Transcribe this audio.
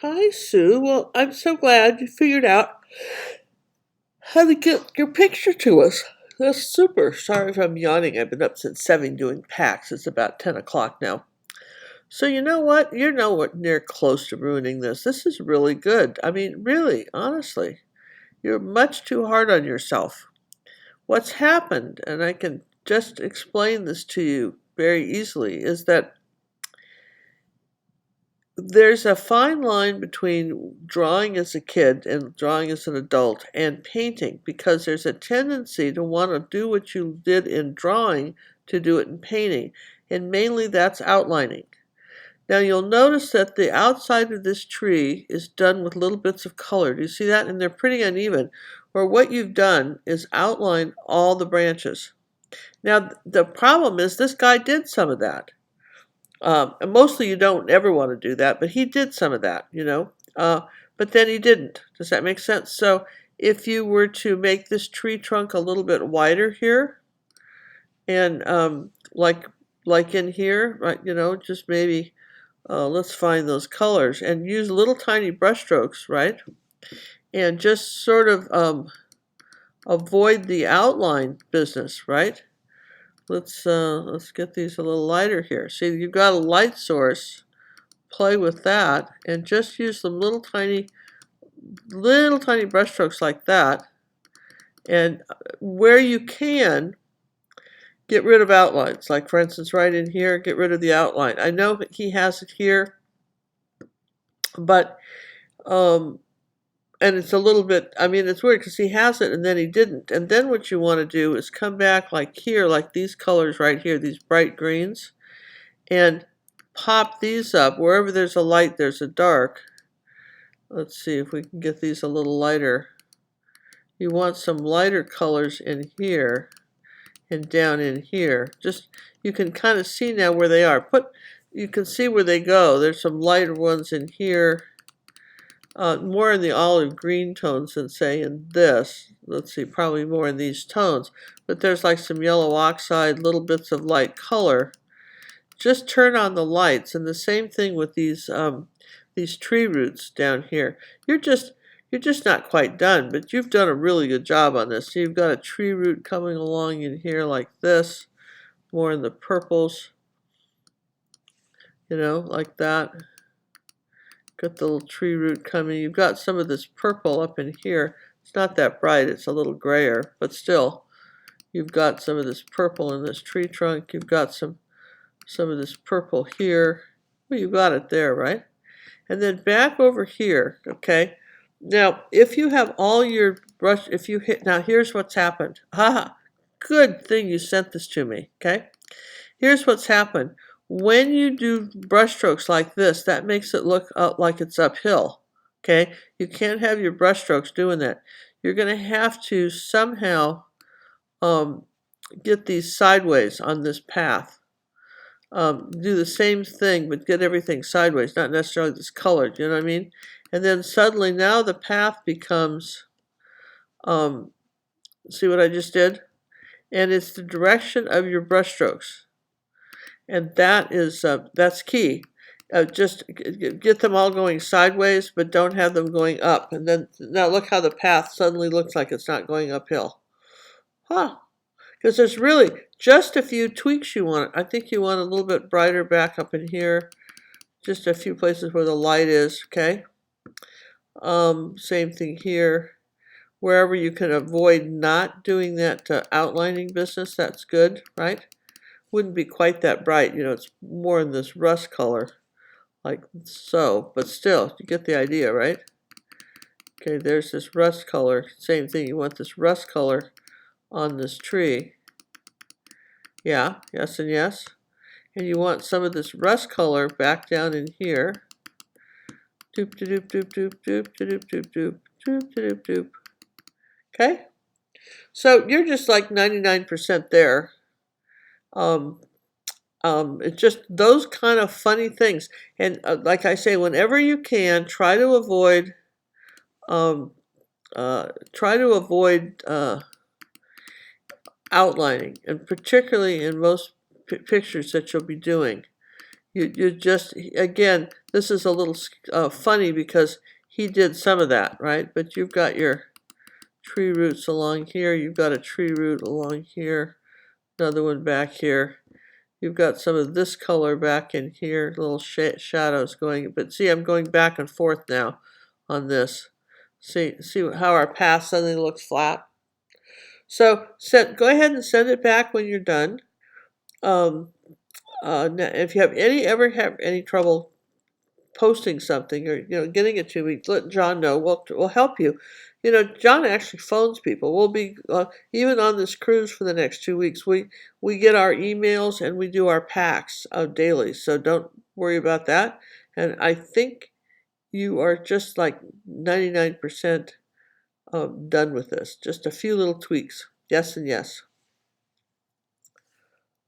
Hi, Sue. Well, I'm so glad you figured out how to get your picture to us. That's super. Sorry if I'm yawning. I've been up since 7 doing packs. It's about 10 o'clock now. So, you know what? You're nowhere near close to ruining this. This is really good. I mean, really, honestly, you're much too hard on yourself. What's happened, and I can just explain this to you very easily, is that there's a fine line between drawing as a kid and drawing as an adult and painting because there's a tendency to want to do what you did in drawing to do it in painting, and mainly that's outlining. Now you'll notice that the outside of this tree is done with little bits of color. Do you see that? And they're pretty uneven. Where what you've done is outline all the branches. Now the problem is this guy did some of that. And mostly you don't ever want to do that, but he did some of that, but then he didn't. Does that make sense? So if you were to make this tree trunk a little bit wider here, and like in here, right? Just maybe let's find those colors and use little tiny brush strokes, right? And just sort of avoid the outline business, right? Let's get these a little lighter here. See, you've got a light source. Play with that and just use some little tiny brush strokes like that. And where you can, get rid of outlines. Like for instance, right in here, get rid of the outline. I know that he has it here, but and it's a little bit, I mean, it's weird because he has it and then he didn't. And then what you want to do is come back like here, like these colors right here, these bright greens, and pop these up. Wherever there's a light, there's a dark. Let's see if we can get these a little lighter. You want some lighter colors in here and down in here. Just, you can kind of see now where they are. You can see where they go. There's some lighter ones in here. More in the olive green tones than say in this. Let's see, probably more in these tones. But there's like some yellow oxide, little bits of light color. Just turn on the lights, and the same thing with these tree roots down here. You're just not quite done, but you've done a really good job on this. So you've got a tree root coming along in here like this, more in the purples, like that. Got the little tree root coming. You've got some of this purple up in here. It's not that bright, it's a little grayer, but still, you've got some of this purple in this tree trunk. You've got some of this purple here. Well, you got it there, right? And then back over here, okay? Now, if you have all your brush, now here's what's happened. Haha, good thing you sent this to me, okay? Here's what's happened. When you do brush strokes like this, that makes it look like it's uphill, okay? You can't have your brush strokes doing that. You're going to have to somehow get these sideways on this path. Do the same thing, but get everything sideways, not necessarily this colored, you know what I mean? And then suddenly now the path becomes, see what I just did? And it's the direction of your brush strokes. And that's key. Just get them all going sideways, but don't have them going up. And then now look how the path suddenly looks like it's not going uphill. Huh. Because there's really just a few tweaks you want. I think you want a little bit brighter back up in here. Just a few places where the light is, okay? Same thing here. Wherever you can avoid not doing that outlining business, that's good, right? Wouldn't be quite that bright, it's more in this rust color, like so, but still, you get the idea, right? Okay, there's this rust color, same thing, you want this rust color on this tree. Yeah, yes and yes. And you want some of this rust color back down in here. Doop doop doop doop doop doop doop doop doop doop doop. Okay? So you're just like 99% there. It's just those kind of funny things. And like I say, whenever you can, try to avoid outlining, and particularly in most pictures that you'll be doing. You just, again, this is a little funny because he did some of that, right? But you've got your tree roots along here. You've got a tree root along here. Another one back here. You've got some of this color back in here, little shadows going, but see, I'm going back and forth now on this. See how our path suddenly looks flat? So go ahead and send it back when you're done. If you ever have any trouble posting something or getting it to me, let John know. We'll help you. John actually phones people. We'll be even on this cruise for the next 2 weeks. We get our emails and we do our packs daily. So don't worry about that. And I think you are just like 99% done with this. Just a few little tweaks. Yes and yes.